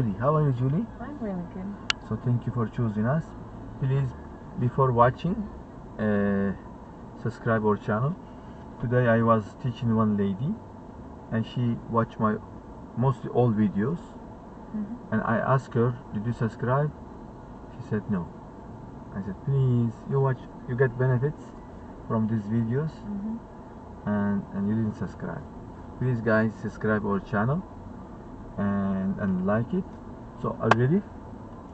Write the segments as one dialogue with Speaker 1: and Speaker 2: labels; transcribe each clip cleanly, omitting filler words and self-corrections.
Speaker 1: Julie. How are you, Julie?
Speaker 2: I'm really good.
Speaker 1: So thank you for choosing us. Please, before watching, subscribe our channel. Today I was teaching one lady, and she watched my mostly all videos. And I asked her, "Did you subscribe?" She said no. I said, "Please, you watch, you get benefits from these videos, and you didn't subscribe. Please, guys, subscribe our channel and like it." So are you ready?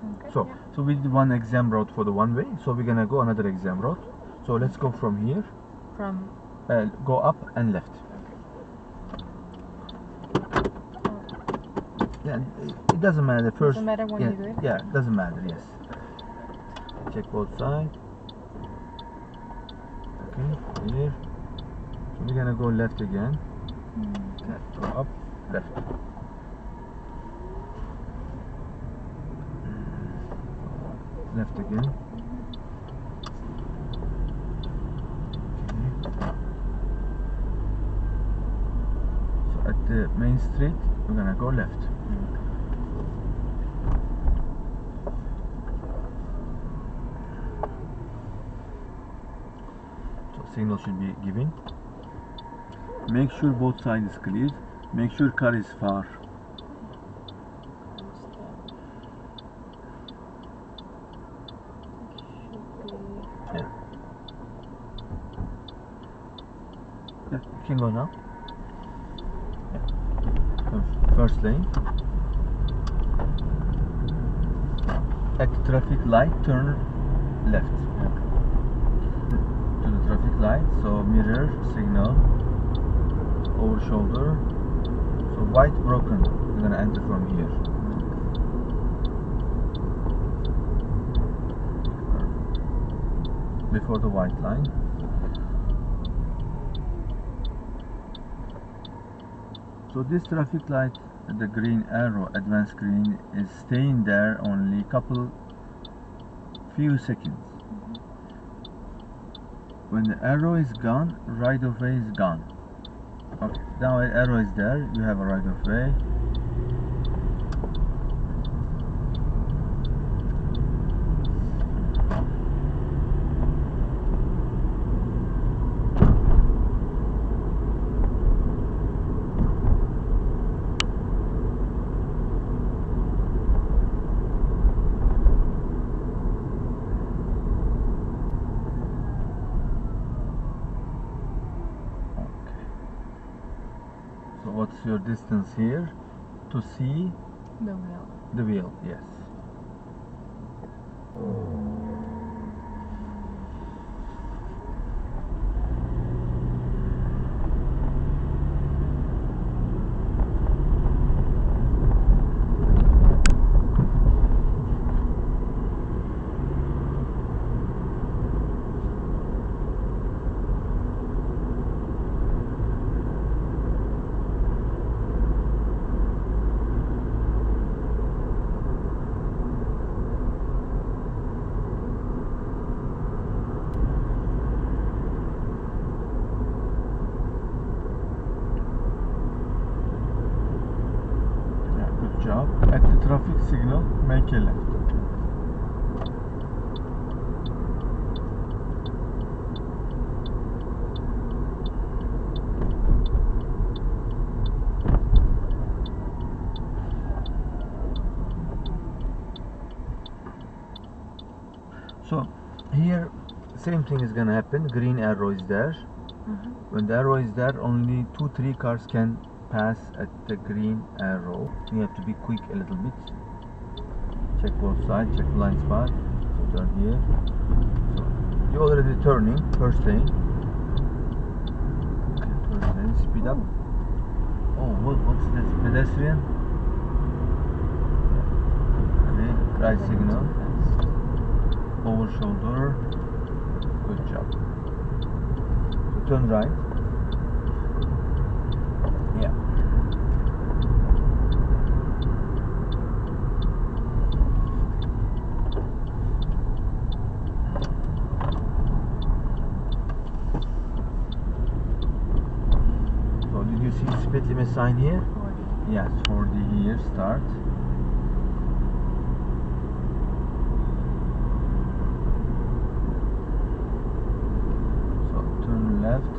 Speaker 2: Okay,
Speaker 1: So
Speaker 2: yeah.
Speaker 1: so we did one exam route for the one way. So we're gonna go another exam route. So let's go from here.
Speaker 2: From
Speaker 1: Go up and left. Yeah, it doesn't matter. First,
Speaker 2: doesn't matter when
Speaker 1: yeah,
Speaker 2: you do it?
Speaker 1: yeah, it doesn't matter. Yes. Check both sides. Okay, here. So we're gonna go left again. Okay, go up, left. Left again. Okay. So at the main street, we're gonna go left. So signal should be given. Make sure both sides is clear. Make sure car is far. Yeah. Yeah, you can go now. Yeah. First lane. At the traffic light, turn left. To the traffic light, so mirror, signal, over shoulder. So white broken, you're gonna enter from here. Before the white line. So this traffic light, the green arrow, advanced green, is staying there only few seconds. When the arrow is gone, right of way is gone. Okay, now the arrow is there, you have a right of way. So what's your distance here to see
Speaker 2: the wheel?
Speaker 1: the wheel? Yes. Job. At the traffic signal, make a left. So here, same thing is gonna happen. Green arrow is there. When the arrow is there, only 2-3 cars can pass at the green arrow. You have to be quick a little bit. Check both sides, check blind spot. So turn here. So you're already turning, first lane. Okay, first lane, speed up. Oh, what's this? Pedestrian? Okay, right signal. Over shoulder. Good job. So turn right. Yeah. So did you see speed limit sign here?
Speaker 2: 40.
Speaker 1: Yes, 40 here, start.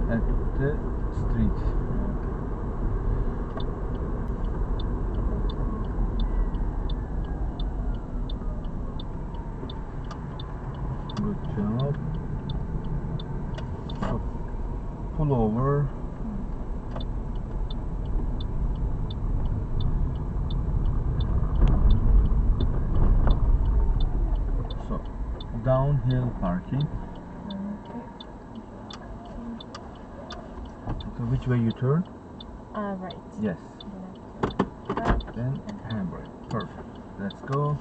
Speaker 1: at the street. Good job. So pull over. So downhill parking. So which way you turn?
Speaker 2: Right.
Speaker 1: Yes.
Speaker 2: Left.
Speaker 1: Then handbrake. Perfect. Let's go.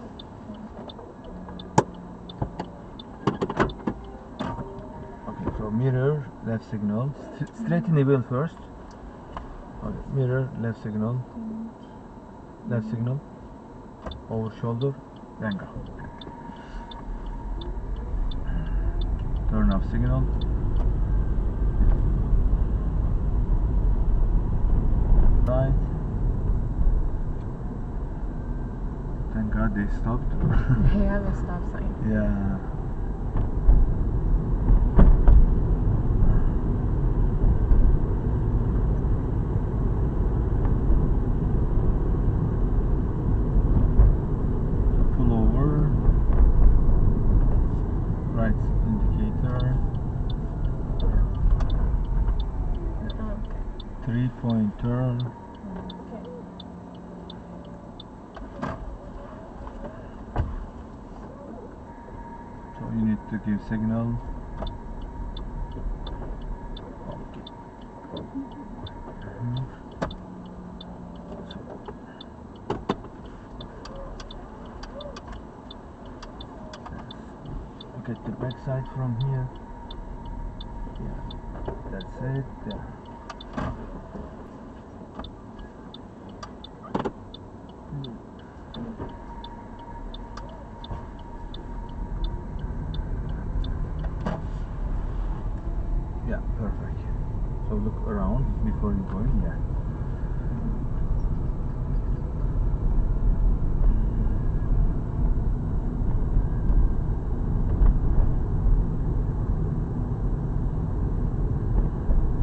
Speaker 1: Okay, so mirror, left signal. Straighten the wheel first. Okay, mirror, left signal. Left signal. Over shoulder. Then go. Turn off signal. Right. Thank God they stopped.
Speaker 2: They have a stop sign.
Speaker 1: Yeah. Pull over. Right indicator.
Speaker 2: Okay.
Speaker 1: 3-point turn.
Speaker 2: Okay.
Speaker 1: So you need to give signal. Okay. So look at the back side from here. Yeah, that's it. Yeah. Yeah, perfect. So look around before you go in. Yeah.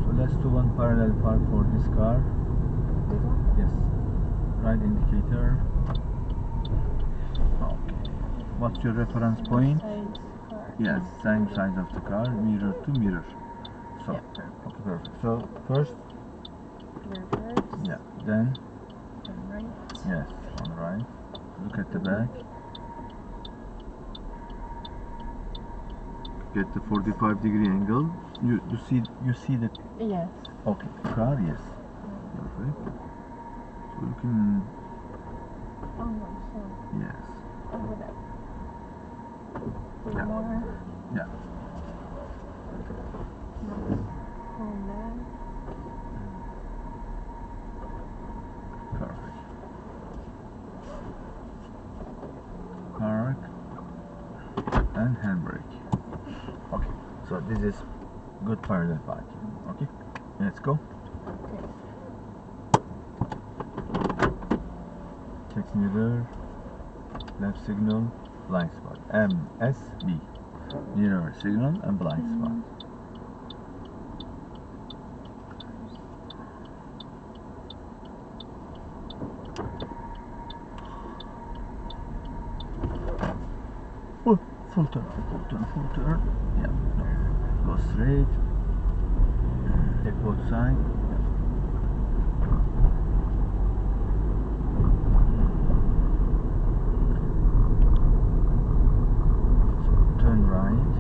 Speaker 1: So let's do one parallel park for this car.
Speaker 2: This one?
Speaker 1: Yes. Right indicator. Okay. What's your reference point?
Speaker 2: Size car.
Speaker 1: Yes, same size of the car, mirror to mirror. So,
Speaker 2: Yeah, perfect.
Speaker 1: okay, perfect. So first,
Speaker 2: Reverse.
Speaker 1: yeah, then
Speaker 2: And right.
Speaker 1: yes, on right. Look at the back. Get the 45-degree angle. You see the
Speaker 2: Yes.
Speaker 1: okay car. Yes, perfect. So looking
Speaker 2: Oh no, so
Speaker 1: yes,
Speaker 2: over there.
Speaker 1: Yeah.
Speaker 2: More.
Speaker 1: yeah.
Speaker 2: Pull back.
Speaker 1: Perfect. Park and handbrake. Okay, so this is good parallel parking. Okay, let's go.
Speaker 2: Okay.
Speaker 1: Check mirror, left signal, blind spot. MSB. Mirror signal and blind spot. Oh, full turn, full turn, full turn. Yeah, no. Go straight. Take both sides. Turn right.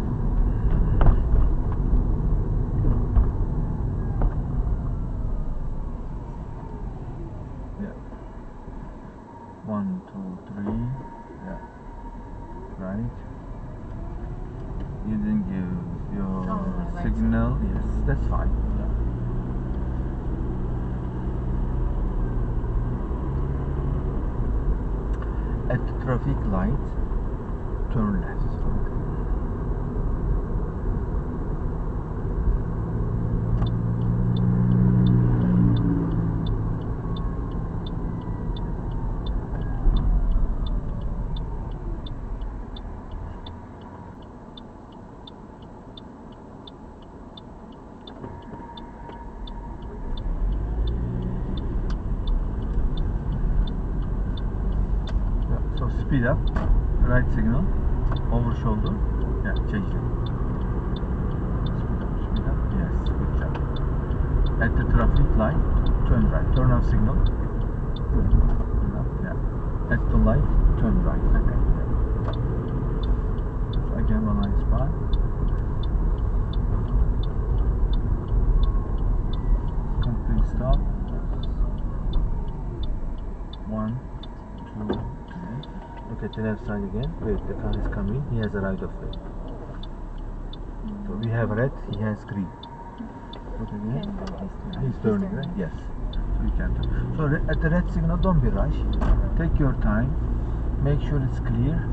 Speaker 1: Yeah. 1, 2, 3. Yeah. Right. You didn't give your
Speaker 2: Oh, right
Speaker 1: signal. Yes, that's fine. Yeah. At the traffic light, turn left. speed up, right signal, over shoulder, yeah, change lane. Speed up, yes, good job. At the traffic light, turn right, turn off signal, turn off, yeah. At the light, turn right, okay, yeah. So again, one line spot. Complete stop. 1, 2, 3. Look at the left side again. Wait, the car is coming. He has a right of way. So we have red, he has green. Look again. He's turning, right? Yes. So you can turn. So at the red signal, don't be rush. Take your time. Make sure it's clear.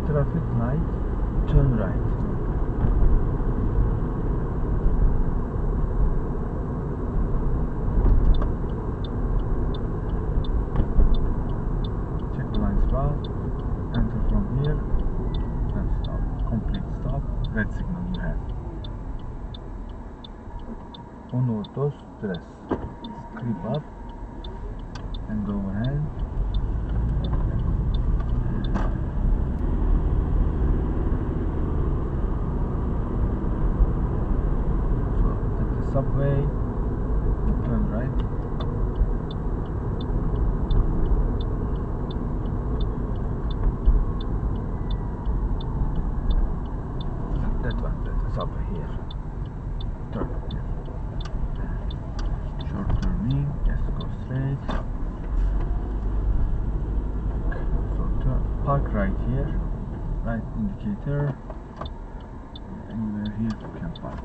Speaker 1: Traffic light, turn right. Check the blind spot, enter from here, and stop. Complete stop, red signal you have. 1, 2, 3. Creep up and go ahead. Subway, turn right. That one, the subway here. Turn here. Short turning, yes, go straight. So park right here, right indicator. Anywhere here you can park.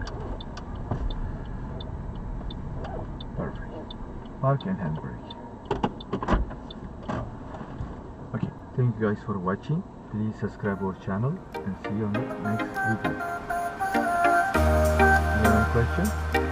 Speaker 1: Perfect. Park and handbrake. Okay, thank you guys for watching. Please subscribe our channel and see you on the next video. You have a question?